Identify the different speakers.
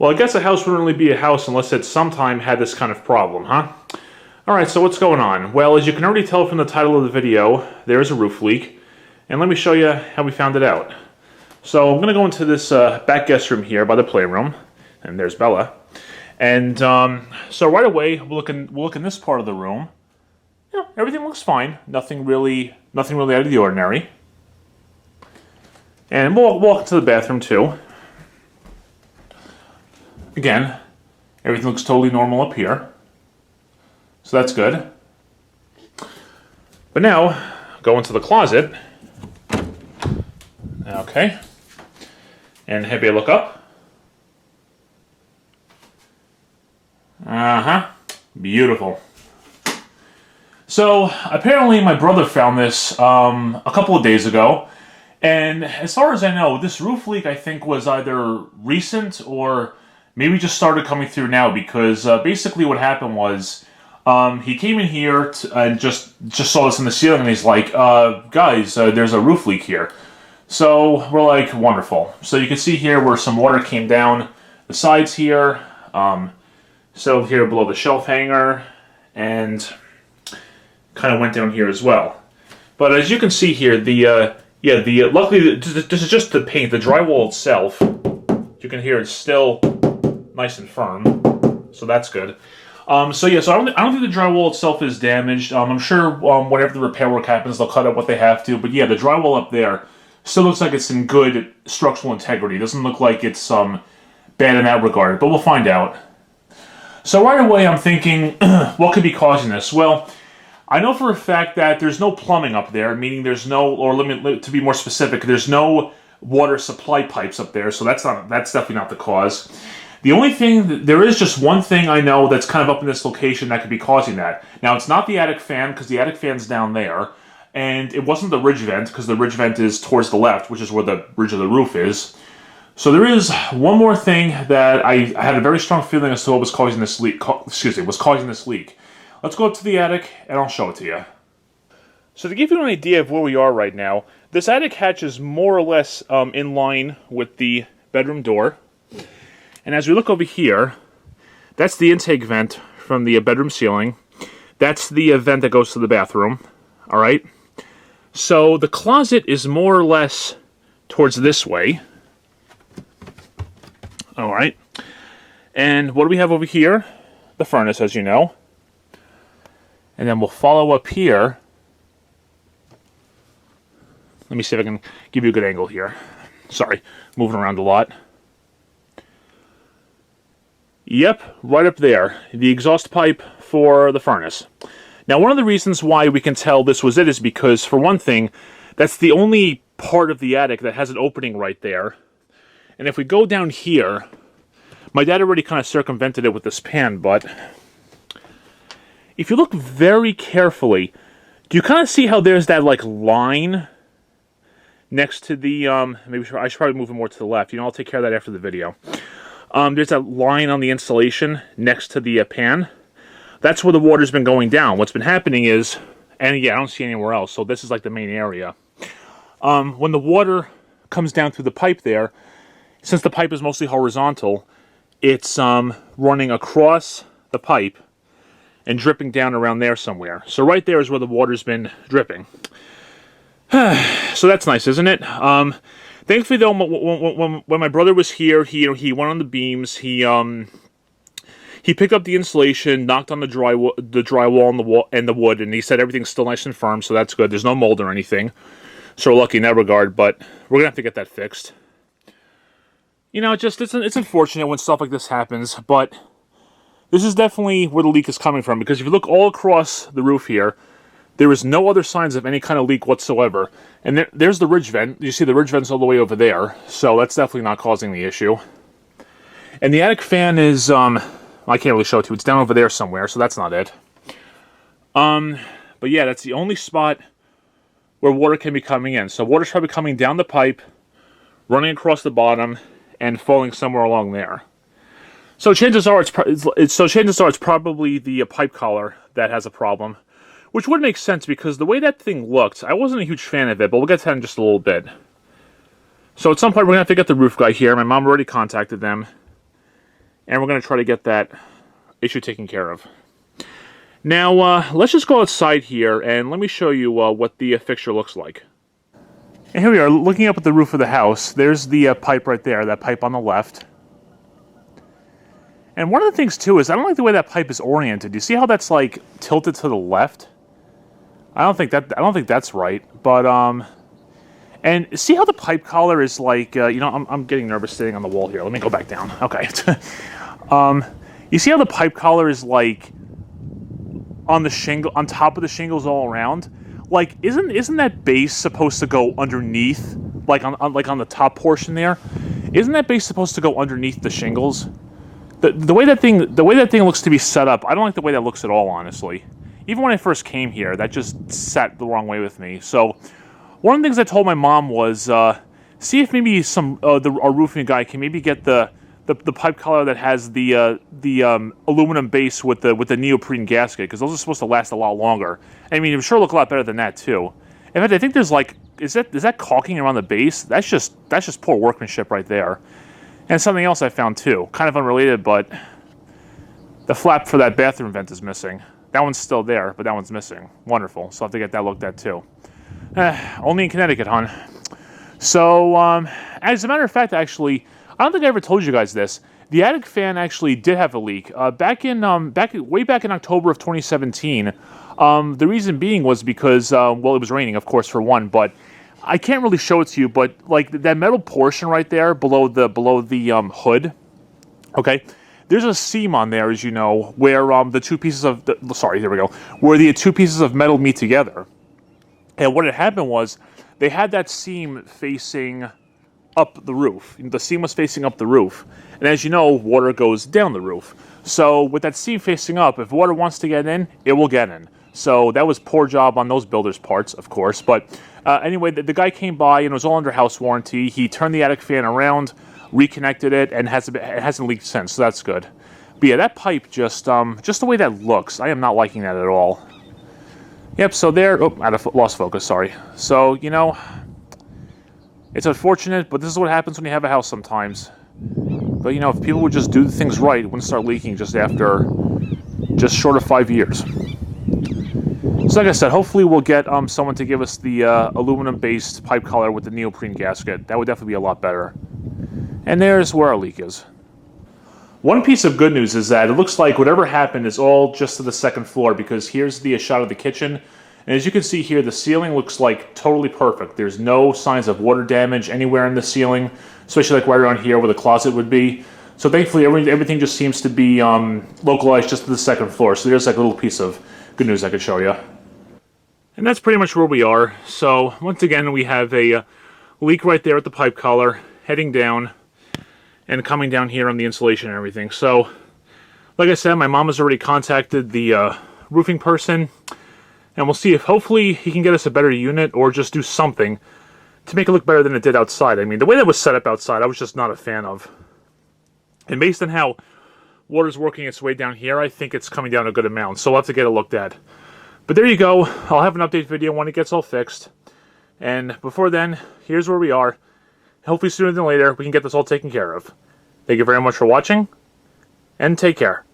Speaker 1: Well, I guess a house wouldn't really be a house unless it sometime had this kind of problem, huh? Alright, so what's going on? Well, as you can already tell from the title of the video, there is a roof leak. And let me show you how we found it out. So I'm going to go into this back guest room here by the playroom. And there's Bella. And so right away, we'll look in this part of the room. You know, everything looks fine. Nothing really out of the ordinary. And we'll walk into the bathroom too. Again, everything looks totally normal up here. So that's good. But now, go into the closet. Okay. And have a look up. Uh-huh. Beautiful. So, apparently my brother found this a couple of days ago. And as far as I know, this roof leak I think was either recent or maybe just started coming through now, because basically what happened was he came in here and just saw this in the ceiling, and he's like, guys, there's a roof leak here. So we're like, wonderful. So you can see here where some water came down the sides here, settled here below the shelf hanger, and kind of went down here as well. But as you can see here, luckily this is just the paint. The drywall itself, you can hear it's still nice and firm, so that's good. So I don't think the drywall itself is damaged. I'm sure whenever the repair work happens, they'll cut out what they have to. But yeah, the drywall up there still looks like it's in good structural integrity. It doesn't look like it's bad in that regard, but we'll find out. So right away, I'm thinking, what could be causing this? Well, I know for a fact that there's no plumbing up there, meaning there's no, or to be more specific, there's no water supply pipes up there. So that's definitely not the cause. The only thing, there is just one thing I know that's kind of up in this location that could be causing that. Now, it's not the attic fan, because the attic fan's down there, and it wasn't the ridge vent, because the ridge vent is towards the left, which is where the ridge of the roof is. So there is one more thing that I had a very strong feeling as to what was causing this leak. Let's go up to the attic, and I'll show it to you. So to give you an idea of where we are right now, this attic hatch is more or less in line with the bedroom door. And as we look over here, that's the intake vent from the bedroom ceiling. That's the vent that goes to the bathroom. All right. So the closet is more or less towards this way. All right. And what do we have over here? The furnace, as you know. And then we'll follow up here. Let me see if I can give you a good angle here. Sorry, moving around a lot. Yep, right up there, the exhaust pipe for the furnace. Now, one of the reasons why we can tell this was it is because, for one thing, that's the only part of the attic that has an opening right there. And if we go down here, my dad already kind of circumvented it with this pan, but if you look very carefully, do you kind of see how there's that, like, line next to the, maybe I should probably move it more to the left. You know, I'll take care of that after the video. There's that line on the insulation next to the pan. That's where the water's been going down. What's been happening is, and yeah, I don't see anywhere else, so this is like the main area. When the water comes down through the pipe there, since the pipe is mostly horizontal, it's running across the pipe and dripping down around there somewhere. So right there is where the water's been dripping. So that's nice, isn't it? Thankfully, though, when my brother was here, he went on the beams. He picked up the insulation, knocked on the drywall and the wood, and he said everything's still nice and firm, so that's good. There's no mold or anything, so we're lucky in that regard. But we're gonna have to get that fixed. You know, it's unfortunate when stuff like this happens, but this is definitely where the leak is coming from. Because if you look all across the roof here, there is no other signs of any kind of leak whatsoever. And there's the ridge vent. You see the ridge vent's all the way over there. So that's definitely not causing the issue. And the attic fan is, I can't really show it to you. It's down over there somewhere, so that's not it. But yeah, that's the only spot where water can be coming in. So water's probably coming down the pipe, running across the bottom, and falling somewhere along there. So chances are it's probably the pipe collar that has a problem. Which would make sense, because the way that thing looked, I wasn't a huge fan of it, but we'll get to that in just a little bit. So at some point, we're going to have to get the roof guy here. My mom already contacted them. and we're going to try to get that issue taken care of. Now, let's just go outside here, and let me show you what the fixture looks like. And here we are, looking up at the roof of the house. There's the pipe right there, that pipe on the left. And one of the things, too, is I don't like the way that pipe is oriented. You see how that's, like, tilted to the left? I don't think that's right, but, and see how the pipe collar is like, you know, I'm getting nervous sitting on the wall here. Let me go back down. Okay. You see how the pipe collar is like on the shingle, on top of the shingles all around? Like, isn't that base supposed to go underneath, like on the top portion there? Isn't that base supposed to go underneath the shingles? The way that thing looks to be set up, I don't like the way that looks at all, honestly. Even when I first came here, that just sat the wrong way with me. So, one of the things I told my mom was, see if maybe our roofing guy can maybe get the pipe collar that has the aluminum base with the neoprene gasket, because those are supposed to last a lot longer. I mean, it would sure look a lot better than that too. In fact, I think there's like, is that caulking around the base? That's just poor workmanship right there. And something else I found too, kind of unrelated, but the flap for that bathroom vent is missing. That one's still there, but that one's missing. Wonderful. So I'll have to get that looked at too. Only in Connecticut, hon. So, as a matter of fact, actually, I don't think I ever told you guys this. The attic fan actually did have a leak. Way back in October of 2017. The reason being was because, well, it was raining, of course, for one, but I can't really show it to you, but like that metal portion right there below the hood, okay? There's a seam on there, as you know, where the two pieces of where the two pieces of metal meet together. And what had happened was they had that seam facing up the roof. The seam was facing up the roof, and as you know, water goes down the roof. So with that seam facing up, if water wants to get in, it will get in. So that was poor job on those builders' parts, of course. But anyway, the guy came by and it was all under house warranty. He turned the attic fan around, reconnected it, and it hasn't leaked since, so that's good. But yeah, that pipe just the way that looks, I am not liking that at all. Yep, so there, lost focus, sorry. So, you know, it's unfortunate, but this is what happens when you have a house sometimes. But, you know, if people would just do things right, it wouldn't start leaking just short of 5 years. So like I said, hopefully we'll get someone to give us the aluminum-based pipe collar with the neoprene gasket. That would definitely be a lot better. And there's where our leak is. One piece of good news is that it looks like whatever happened is all just to the second floor, because here's the shot of the kitchen. And as you can see here, the ceiling looks like totally perfect. There's no signs of water damage anywhere in the ceiling, especially like right around here where the closet would be. So thankfully everything just seems to be localized just to the second floor. So there's like a little piece of good news I could show you. And that's pretty much where we are. So once again, we have a leak right there at the pipe collar, heading down and coming down here on the insulation and everything. So, like I said, my mom has already contacted the roofing person, and we'll see if hopefully he can get us a better unit or just do something to make it look better than it did outside. I mean, the way that was set up outside, I was just not a fan of. And based on how water's working its way down here, I think it's coming down a good amount, so we'll have to get it looked at. But there you go. I'll have an update video when it gets all fixed. And before then, here's where we are. Hopefully sooner than later, we can get this all taken care of. Thank you very much for watching, and take care.